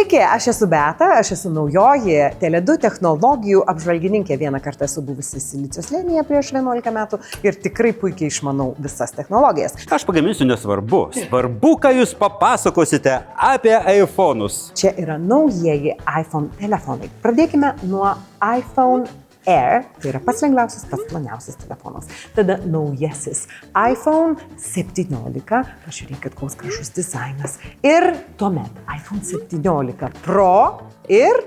Sveiki, aš esu Beata, aš esu naujoji Tele2 technologijų apžvalgininkė. Vieną kartą esu buvusi Silicio slėnyje prieš 11 metų ir tikrai puikiai išmanau visas technologijas. Aš pagaminsiu nesvarbu. Svarbu, ką jūs papasakosite apie iPhone'us. Čia yra naujieji iPhone telefonai. Pradėkime nuo iPhone Air, tai yra pats lengviausias, pats ploniausias telefonas. Tada naujasis iPhone 17, pažiūrėkit, koks gražus dizainas. Ir tuomet iPhone 17 Pro ir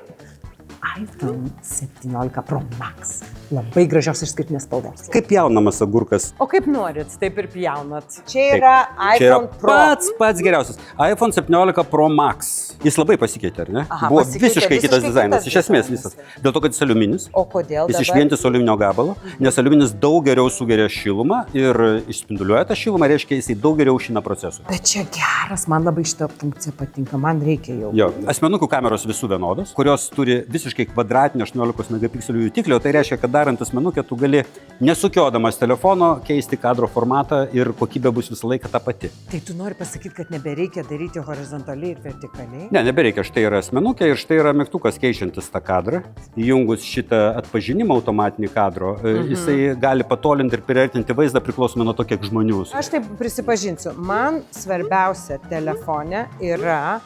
iPhone 17 Pro Max. Labai gražios išskirtinės spalvos. Kaip pjaunamas agurkas? O kaip norit, taip ir pjaunat. Čia yra iPhone Pro. Pats geriausias. iPhone 17 Pro Max. Jis labai pasikeitė, ar ne? Aha, buvo pasikeitė, visiškai kitas dizainas. Iš esmės visas. Dėl to, kad jis aliuminis. O kodėl Jis dabar? iš vientiso aliuminio gabalo, nes aliuminis daug geriau sugeria šilumą ir išspinduliuoja tą šilumą, reiškia, jisai daug geriau šina procesorių. Bet čia geras, man labai šita funkcija patinka, man reikia jau. Jo, asmenukų kameros visų vienodos, kurios turi visiškai kvadratinio 18 megapikselių jutiklio, tai reiškia, kad darant asmenukę tu gali nesukiodamas telefono keisti kadro formatą ir kokybė bus visą laiką ta pati. Tai tu nori pasakyti, kad nebereikia daryti horizontaliai ir vertikaliai? Ne, nebereikia, štai yra asmenukė ir štai yra mygtukas keičiantis tą kadrą. Įjungus šitą atpažinimą automatinį kadro, jisai gali patolinti ir priartinti vaizdą priklausomai nuo to, kiek žmonių. Aš taip prisipažinsiu, man svarbiausia telefone yra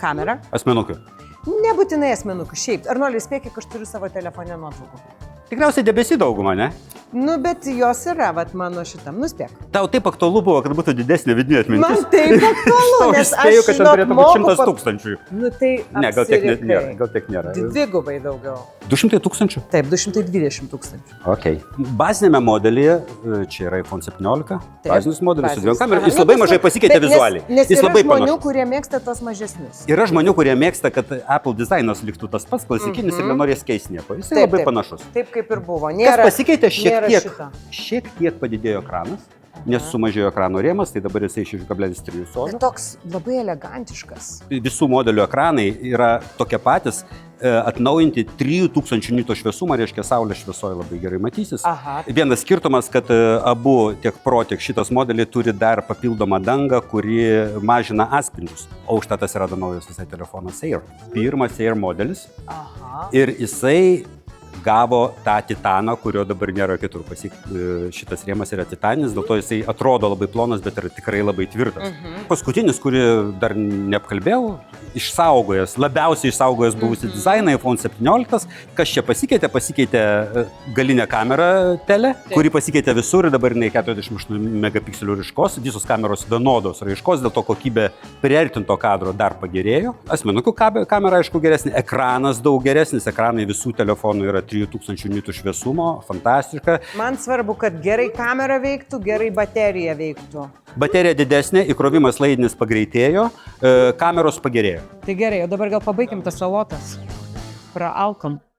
kamera. Asmenukė. Nebūtinai asmenukų, šiaip. Ar nori spėk, kiek aš turiu savo telefone nuotraukų? Tikriausiai debesį daugumą, ne? Nu, bet jos yra, vat mano šitam, nuspėk. Tau taip aktualu buvo, kad būtų didesnė vidinė atmintis. Man taip aktualu, Aš nes spėju, aš kad ten turėtų būti 100 tūkstančių. Nu tai Ne, gal tiek nėra. Gal tiek nėra. Dvigubai daugiau. 200 tūkstančių? Taip, 220 tūkstančių. Okay. Bazinėme modelyje, čia yra iPhone 17, bazinis modelis su dviem kamerom, jis Aha, labai mažai pasikeitė vizualiai. Nes Jis yra labai žmonių, panašus. kurie mėgsta tos mažesnius. Yra žmonių, kurie mėgsta, kad Apple dizainas liktų tas pats klasikinis ir nenorės keisti nieko. Jis Taip, labai taip. panašus. Taip kaip ir buvo. Kas Nėra, pasikeitė nėra šito. šiek tiek padidėjo ekranas, nes sumažėjo ekrano rėmas, tai dabar jisai 6,3 Bet colio. toks labai elegantiškas. Visų modelių ekranai yra tokie patys, atnaujinti 3000 nito šviesumą, reiškia saulės šviesoje labai gerai matysis. Aha. Vienas skirtumas, kad abu tiek Pro, tiek šitas modeliai turi dar papildomą dangą, kuri mažina atspindžius. O užtat atsirado naujas visai telefonas Air. Pirmas Air modelis Aha. ir jisai gavo tą titaną, kurio dabar nėra kitur. Šitas rėmas yra titaninis, dėl to jisai atrodo labai plonas, bet yra tikrai labai tvirtas. Paskutinis, kurį dar neapkalbėjau, labiausiai išsaugojęs buvusi dizainą iPhone 17. Kas čia pasikeitė? Pasikeitė galinė kamera tele, kuri pasikeitė visur ir dabar jinai 48 megapikselių raiškos. Visos kameros vienodos raiškos, dėl to kokybė priartinto kadro dar pagerėjo. Asmenukių kamera, aišku, geresnė. Ekranas daug geresnis. Ekranai visų telefonų yra 3000 nitų šviesumo. Fantastika. Man svarbu, kad gerai kamera veiktų, gerai baterija veiktų. Baterija didesnė, įkrovimas laidinis pagreitėjo, kameros pagerėjo. Tai gerai, o dabar gal pabaikim tas salotas. Praalkom.